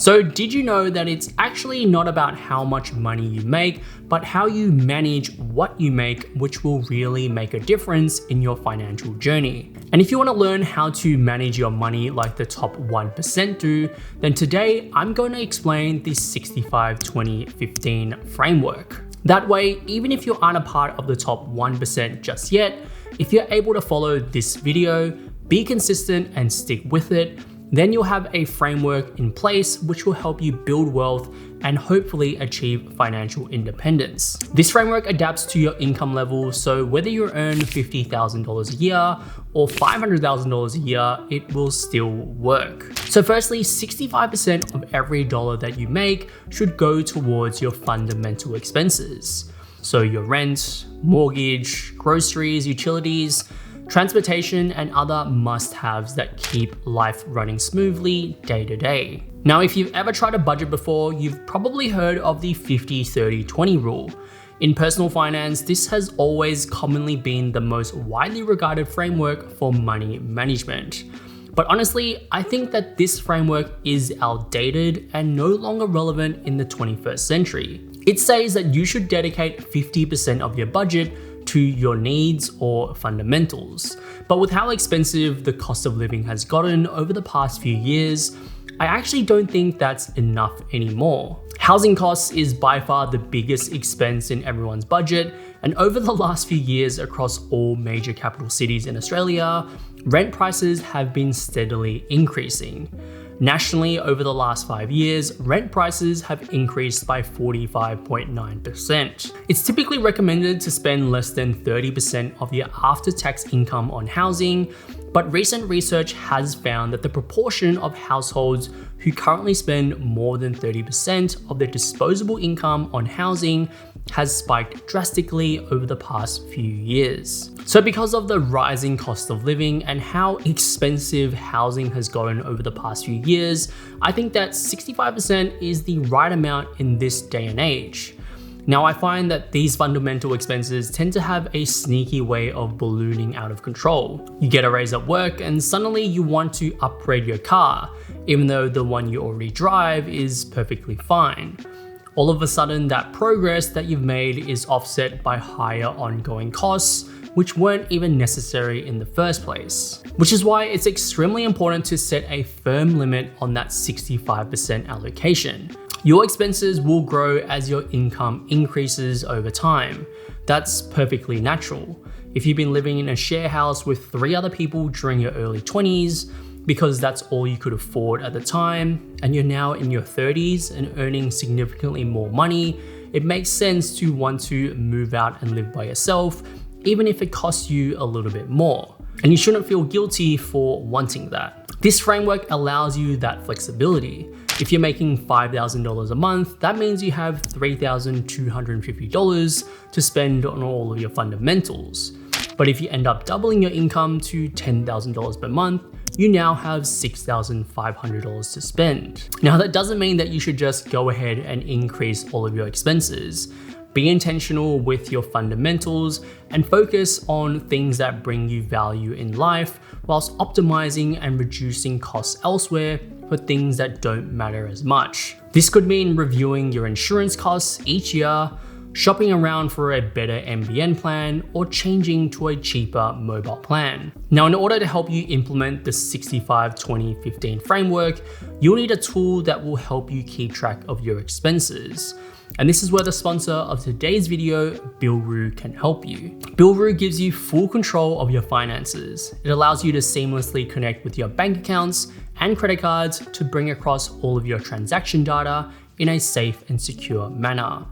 So did you know that it's actually not about how much money you make, but how you manage what you make, which will really make a difference in your financial journey. And if you want to learn how to manage your money like the top 1% do, then today I'm going to explain the 65-20-15 framework. That way, even if you aren't a part of the top 1% just yet, if you're able to follow this video, be consistent and stick with it, then you'll have a framework in place which will help you build wealth and hopefully achieve financial independence. This framework adapts to your income level, so whether you earn $50,000 a year or $500,000 a year, it will still work. So firstly, 65% of every dollar that you make should go towards your fundamental expenses. So your rent, mortgage, groceries, utilities, transportation, and other must-haves that keep life running smoothly day to day. Now, if you've ever tried a budget before, you've probably heard of the 50-30-20 rule. In personal finance, this has always commonly been the most widely regarded framework for money management. But honestly, I think that this framework is outdated and no longer relevant in the 21st century. It says that you should dedicate 50% of your budget to your needs or fundamentals. But with how expensive the cost of living has gotten over the past few years, I actually don't think that's enough anymore. Housing costs is by far the biggest expense in everyone's budget, and over the last few years across all major capital cities in Australia, rent prices have been steadily increasing. Nationally, over the last 5 years, rent prices have increased by 45.9%. It's typically recommended to spend less than 30% of your after-tax income on housing, but recent research has found that the proportion of households who currently spend more than 30% of their disposable income on housing has spiked drastically over the past few years. So because of the rising cost of living and how expensive housing has gotten over the past few years, I think that 65% is the right amount in this day and age. Now, I find that these fundamental expenses tend to have a sneaky way of ballooning out of control. You get a raise at work and suddenly you want to upgrade your car, even though the one you already drive is perfectly fine. All of a sudden, that progress that you've made is offset by higher ongoing costs, which weren't even necessary in the first place. Which is why it's extremely important to set a firm limit on that 65% allocation. Your expenses will grow as your income increases over time. That's perfectly natural. If you've been living in a share house with 3 other people during your early 20s, because that's all you could afford at the time, and you're now in your 30s and earning significantly more money, it makes sense to want to move out and live by yourself, even if it costs you a little bit more. And you shouldn't feel guilty for wanting that. This framework allows you that flexibility. If you're making $5,000 a month, that means you have $3,250 to spend on all of your fundamentals. But if you end up doubling your income to $10,000 per month, you now have $6,500 to spend. Now, that doesn't mean that you should just go ahead and increase all of your expenses. Be intentional with your fundamentals and focus on things that bring you value in life, whilst optimizing and reducing costs elsewhere for things that don't matter as much. This could mean reviewing your insurance costs each year, shopping around for a better NBN plan, or changing to a cheaper mobile plan. Now, in order to help you implement the 65-20-15 framework, you'll need a tool that will help you keep track of your expenses. And this is where the sponsor of today's video, Billroo, can help you. Billroo gives you full control of your finances. It allows you to seamlessly connect with your bank accounts and credit cards to bring across all of your transaction data in a safe and secure manner.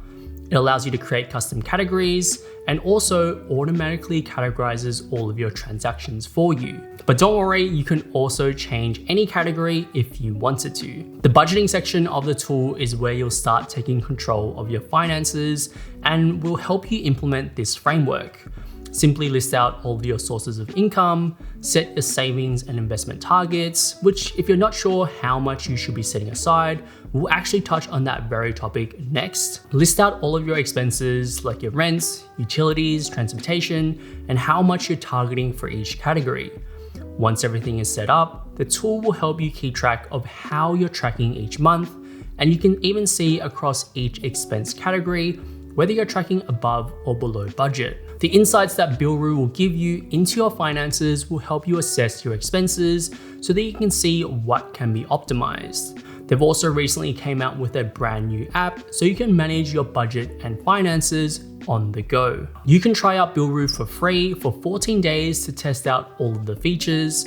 It allows you to create custom categories and also automatically categorizes all of your transactions for you. But don't worry, you can also change any category if you wanted to. The budgeting section of the tool is where you'll start taking control of your finances and will help you implement this framework. Simply list out all of your sources of income, set your savings and investment targets, which if you're not sure how much you should be setting aside, we'll actually touch on that very topic next. List out all of your expenses like your rents, utilities, transportation, and how much you're targeting for each category. Once everything is set up, the tool will help you keep track of how you're tracking each month and you can even see across each expense category whether you're tracking above or below budget. The insights that Billroo will give you into your finances will help you assess your expenses so that you can see what can be optimized. They've also recently came out with a brand new app so you can manage your budget and finances on the go. You can try out Billroo for free for 14 days to test out all of the features,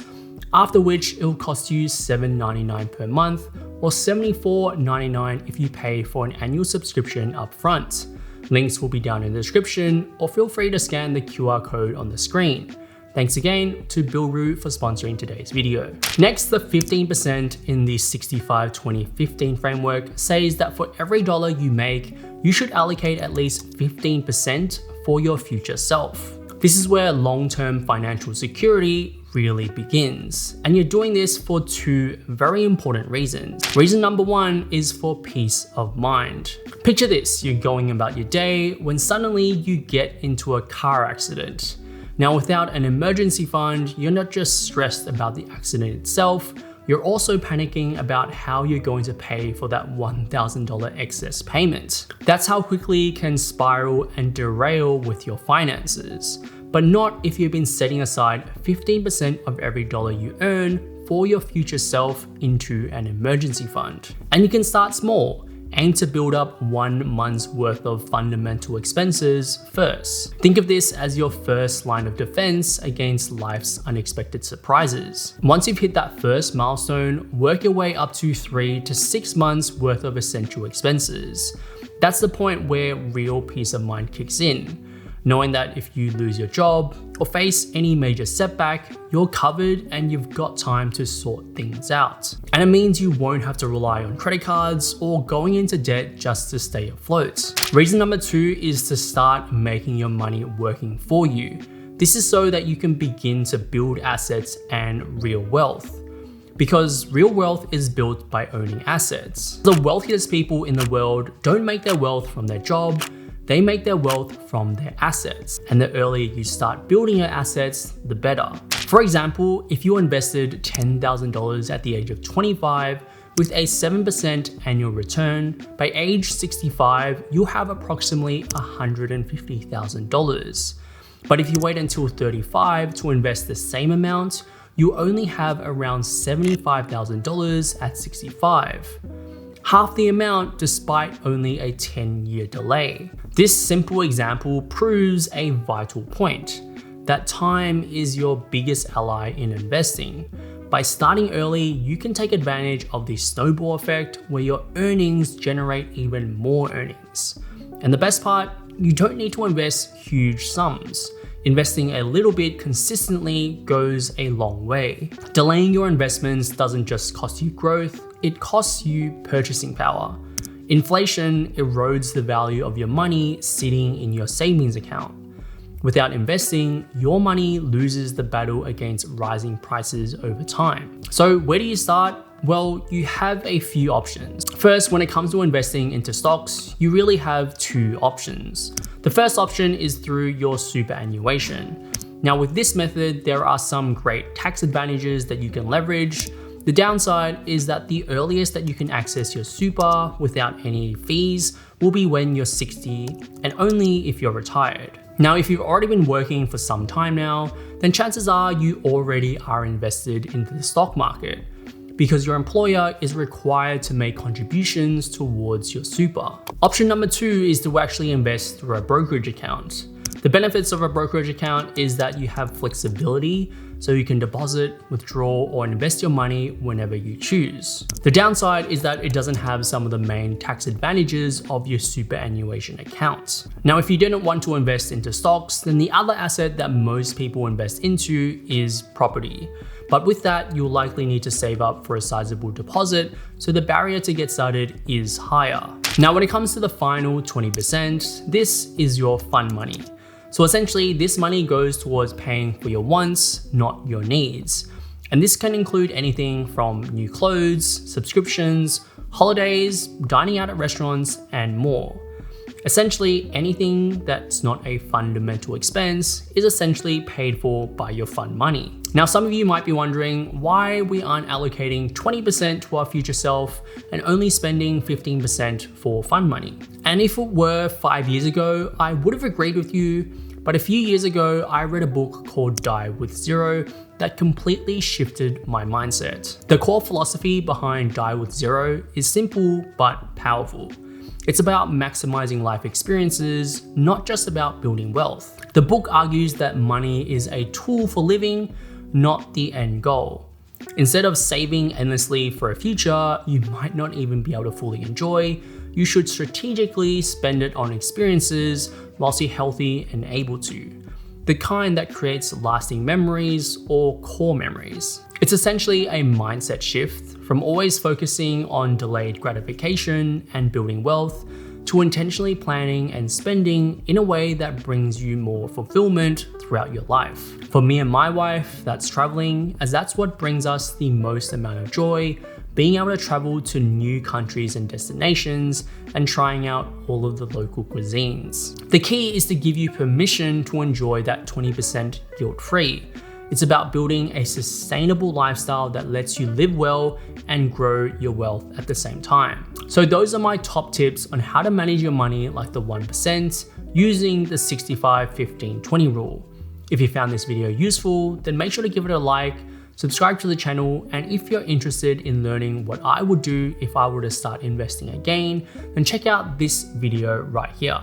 after which it will cost you $7.99 per month or $74.99 if you pay for an annual subscription upfront. Links will be down in the description, or feel free to scan the QR code on the screen. Thanks again to Billroo for sponsoring today's video. Next, the 15% in the 65-20-15 framework says that for every dollar you make, you should allocate at least 15% for your future self. This is where long-term financial security really begins. And you're doing this for two very important reasons. Reason number one is for peace of mind. Picture this, you're going about your day when suddenly you get into a car accident. Now, without an emergency fund, you're not just stressed about the accident itself, you're also panicking about how you're going to pay for that $1,000 excess payment. That's how quickly it can spiral and derail with your finances. But not if you've been setting aside 15% of every dollar you earn for your future self into an emergency fund. And you can start small. Aim to build up 1 month's worth of fundamental expenses first. Think of this as your first line of defense against life's unexpected surprises. Once you've hit that first milestone, work your way up to 3 to 6 months worth of essential expenses. That's the point where real peace of mind kicks in. Knowing that if you lose your job or face any major setback, you're covered and you've got time to sort things out. And it means you won't have to rely on credit cards or going into debt just to stay afloat. Reason number two is to start making your money working for you. This is so that you can begin to build assets and real wealth. Because real wealth is built by owning assets. The wealthiest people in the world don't make their wealth from their job, they make their wealth from their assets. And the earlier you start building your assets, the better. For example, if you invested $10,000 at the age of 25 with a 7% annual return, by age 65, you'll have approximately $150,000. But if you wait until 35 to invest the same amount, you only have around $75,000 at 65. Half the amount despite only a 10-year delay. This simple example proves a vital point, that time is your biggest ally in investing. By starting early, you can take advantage of the snowball effect where your earnings generate even more earnings. And the best part, you don't need to invest huge sums. Investing a little bit consistently goes a long way. Delaying your investments doesn't just cost you growth, it costs you purchasing power. Inflation erodes the value of your money sitting in your savings account. Without investing, your money loses the battle against rising prices over time. So where do you start? Well, you have a few options. First, when it comes to investing into stocks, you really have two options. The first option is through your superannuation. Now with this method, there are some great tax advantages that you can leverage. The downside is that the earliest that you can access your super without any fees will be when you're 60 and only if you're retired. Now, if you've already been working for some time now, then chances are you already are invested into the stock market because your employer is required to make contributions towards your super. Option number two is to actually invest through a brokerage account. The benefits of a brokerage account is that you have flexibility, so you can deposit, withdraw, or invest your money whenever you choose. The downside is that it doesn't have some of the main tax advantages of your superannuation account. Now, if you didn't want to invest into stocks, then the other asset that most people invest into is property. But with that, you'll likely need to save up for a sizable deposit, so the barrier to get started is higher. Now, when it comes to the final 20%, this is your fun money. So essentially, this money goes towards paying for your wants, not your needs. And this can include anything from new clothes, subscriptions, holidays, dining out at restaurants, and more. Essentially, anything that's not a fundamental expense is essentially paid for by your fund money. Now, some of you might be wondering why we aren't allocating 20% to our future self and only spending 15% for fund money. And if it were 5 years ago, I would have agreed with you, but a few years ago, I read a book called Die with Zero that completely shifted my mindset. The core philosophy behind Die with Zero is simple but powerful. It's about maximizing life experiences, not just about building wealth. The book argues that money is a tool for living, not the end goal. Instead of saving endlessly for a future you might not even be able to fully enjoy, you should strategically spend it on experiences whilst you're healthy and able to. The kind that creates lasting memories or core memories. It's essentially a mindset shift from always focusing on delayed gratification and building wealth to intentionally planning and spending in a way that brings you more fulfillment throughout your life. For me and my wife, that's traveling, as that's what brings us the most amount of joy, being able to travel to new countries and destinations and trying out all of the local cuisines. The key is to give you permission to enjoy that 20% guilt-free. It's about building a sustainable lifestyle that lets you live well and grow your wealth at the same time. So those are my top tips on how to manage your money like the 1% using the 65-15-20 rule. If you found this video useful, then make sure to give it a like, subscribe to the channel, and if you're interested in learning what I would do if I were to start investing again, then check out this video right here.